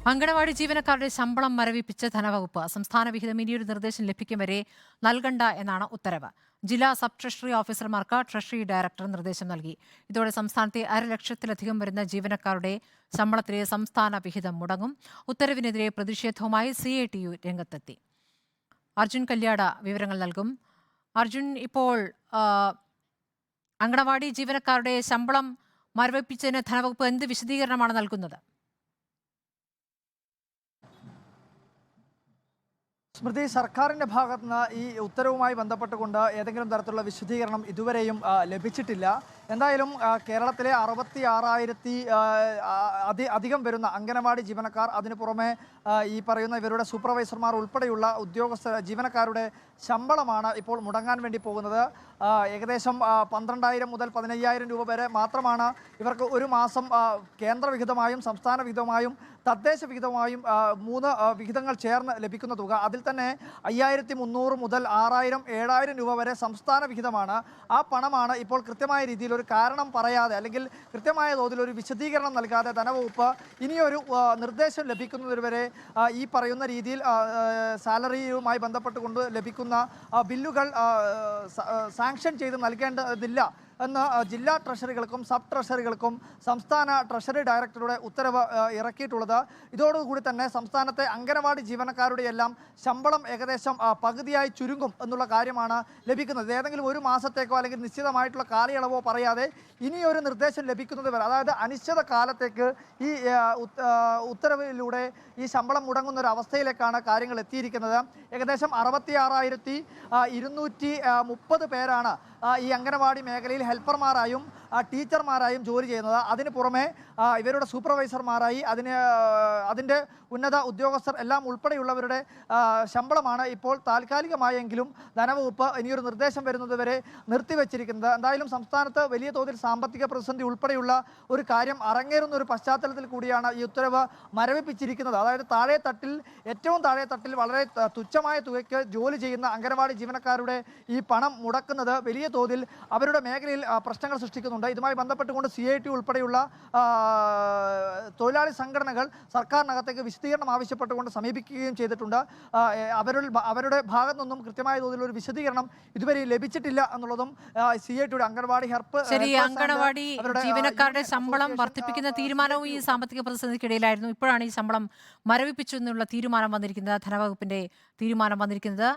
അങ്കണവാടി ജീവനക്കാരുടെ ശമ്പളം മരവിപ്പിച്ച് ധനവകുപ്പ്. സംസ്ഥാന വിഹിതം ഇനിയൊരു നിർദ്ദേശം ലഭിക്കും വരെ നൽകണ്ട എന്നാണ് ഉത്തരവ്. ജില്ലാ സബ് ട്രഷറി ഓഫീസർമാർക്ക് ട്രഷറി ഡയറക്ടർ നിർദ്ദേശം നൽകി. ഇതോടെ സംസ്ഥാനത്തെ 1,00,000-ലധികം വരുന്ന ജീവനക്കാരുടെ ശമ്പളത്തിലെ സംസ്ഥാന വിഹിതം മുടങ്ങും. ഉത്തരവിനെതിരെ പ്രതിഷേധവുമായി CITU രംഗത്തെത്തി. അർജുൻ കല്യാട വിവരങ്ങൾ നൽകും. അർജുൻ, ഇപ്പോൾ അങ്കണവാടി ജീവനക്കാരുടെ ശമ്പളം മരവിപ്പിച്ചതിന് ധനവകുപ്പ് എന്ത് വിശദീകരണമാണ് നൽകുന്നത്? സ്മൃതി, സർക്കാരിൻ്റെ ഭാഗത്ത് നിന്ന് ഈ ഉത്തരവുമായി ബന്ധപ്പെട്ടുകൊണ്ട് ഏതെങ്കിലും തരത്തിലുള്ള വിശദീകരണം ഇതുവരെയും ലഭിച്ചിട്ടില്ല. എന്തായാലും കേരളത്തിലെ 66,000 അധികം വരുന്ന അംഗനവാടി ജീവനക്കാർ, അതിനു പുറമെ ഈ പറയുന്ന ഇവരുടെ സൂപ്പർവൈസർമാർ ഉൾപ്പെടെയുള്ള ജീവനക്കാരുടെ ശമ്പളമാണ് ഇപ്പോൾ മുടങ്ങാൻ വേണ്ടി പോകുന്നത്. ഏകദേശം 12,000 മുതൽ 15,000 രൂപ വരെ മാത്രമാണ് ഇവർക്ക് ഒരു മാസം കേന്ദ്ര വിഹിതമായും സംസ്ഥാന വിഹിതമായും തദ്ദേശ വിഹിതമായും 3 വിഹിതങ്ങൾ ചേർന്ന് ലഭിക്കുന്ന തുക. അതിൽ തന്നെ 5,300 മുതൽ 6,000, 7,000 രൂപ വരെ സംസ്ഥാന വിഹിതമാണ്. ആ പണമാണ് ഇപ്പോൾ കൃത്യമായ രീതിയിൽ ഒരു കാരണം പറയാതെ, അല്ലെങ്കിൽ കൃത്യമായ തോതിൽ ഒരു വിശദീകരണം നൽകാതെ ധനവകുപ്പ് ഇനിയൊരു നിർദ്ദേശം ലഭിക്കുന്നതുവരെ ഈ പറയുന്ന രീതിയിൽ സാലറിയുമായി ബന്ധപ്പെട്ടുകൊണ്ട് ലഭിക്കുന്ന ബില്ലുകൾ സാങ്ഷൻ ചെയ്ത് നൽകേണ്ടതില്ല എന്ന് ജില്ലാ ട്രഷറികൾക്കും സബ് ട്രഷറികൾക്കും സംസ്ഥാന ട്രഷറി ഡയറക്ടറുടെ ഉത്തരവ് ഇറക്കിയിട്ടുള്ളത്. ഇതോടുകൂടി തന്നെ സംസ്ഥാനത്തെ അംഗനവാടി ജീവനക്കാരുടെ എല്ലാം ശമ്പളം ഏകദേശം പകുതിയായി ചുരുങ്ങും എന്നുള്ള കാര്യമാണ് ലഭിക്കുന്നത്. ഏതെങ്കിലും ഒരു മാസത്തേക്കോ അല്ലെങ്കിൽ നിശ്ചിതമായിട്ടുള്ള കാലയളവോ പറയാതെ ഇനിയൊരു നിർദ്ദേശം ലഭിക്കുന്നത് വരെ, അതായത് അനിശ്ചിത കാലത്തേക്ക് ഈ ഉത്തരവിലൂടെ ഈ ശമ്പളം മുടങ്ങുന്ന ഒരു അവസ്ഥയിലേക്കാണ് കാര്യങ്ങൾ എത്തിയിരിക്കുന്നത്. ഏകദേശം 66,230 പേരാണ് ഈ അംഗനവാടി മേഖലയിൽ ഹെൽപ്പർമാരായും ടീച്ചർമാരായും ജോലി ചെയ്യുന്നത്. അതിന് പുറമെ ഇവരുടെ സൂപ്പർവൈസർമാരായി അതിൻ്റെ ഉന്നത ഉദ്യോഗസ്ഥർ എല്ലാം ഉൾപ്പെടെയുള്ളവരുടെ ശമ്പളമാണ് ഇപ്പോൾ താൽക്കാലികമായെങ്കിലും ധനവകുപ്പ് ഇനിയൊരു നിർദ്ദേശം വരുന്നതുവരെ നിർത്തിവെച്ചിരിക്കുന്നത്. എന്തായാലും സംസ്ഥാനത്ത് വലിയ തോതിൽ സാമ്പത്തിക പ്രതിസന്ധി ഉൾപ്പെടെയുള്ള ഒരു കാര്യം അരങ്ങേറുന്ന ഒരു പശ്ചാത്തലത്തിൽ കൂടിയാണ് ഈ ഉത്തരവ് മരവിപ്പിച്ചിരിക്കുന്നത്. അതായത് ഏറ്റവും താഴെ തട്ടിൽ വളരെ തുച്ഛമായ തുകയ്ക്ക് ജോലി ചെയ്യുന്ന അംഗനവാടി ജീവനക്കാരുടെ ഈ പണം മുടക്കുന്നത് വലിയ തോതിൽ അവരുടെ മേഖലയിൽ പ്രശ്നങ്ങൾ സൃഷ്ടിക്കുന്നുണ്ട്. ഇതുമായി ബന്ധപ്പെട്ടുകൊണ്ട് CITU ഉൾപ്പെടെയുള്ള തൊഴിലാളി സംഘടനകൾ സർക്കാരിനകത്തേക്ക് വിശദീകരണം ആവശ്യപ്പെട്ടുകൊണ്ട് സമീപിക്കുകയും ചെയ്തിട്ടുണ്ട്. അവരുടെ ഭാഗത്തു നിന്നും കൃത്യമായ തോതിൽ ഒരു വിശദീകരണം ഇതുവരെ ലഭിച്ചിട്ടില്ല എന്നുള്ളതും CITUയുടെ അംഗനവാടി അംഗനവാടി ജീവനക്കാരുടെ ശമ്പളം വർദ്ധിപ്പിക്കുന്ന തീരുമാനവും ഈ സാമ്പത്തിക പ്രതിസന്ധിക്കിടയിലായിരുന്നു. ഇപ്പോഴാണ് ഈ ശമ്പളം മരവിപ്പിച്ചു എന്നുള്ള തീരുമാനം വന്നിരിക്കുന്നത്, ധനവകുപ്പിന്റെ തീരുമാനം വന്നിരിക്കുന്നത്.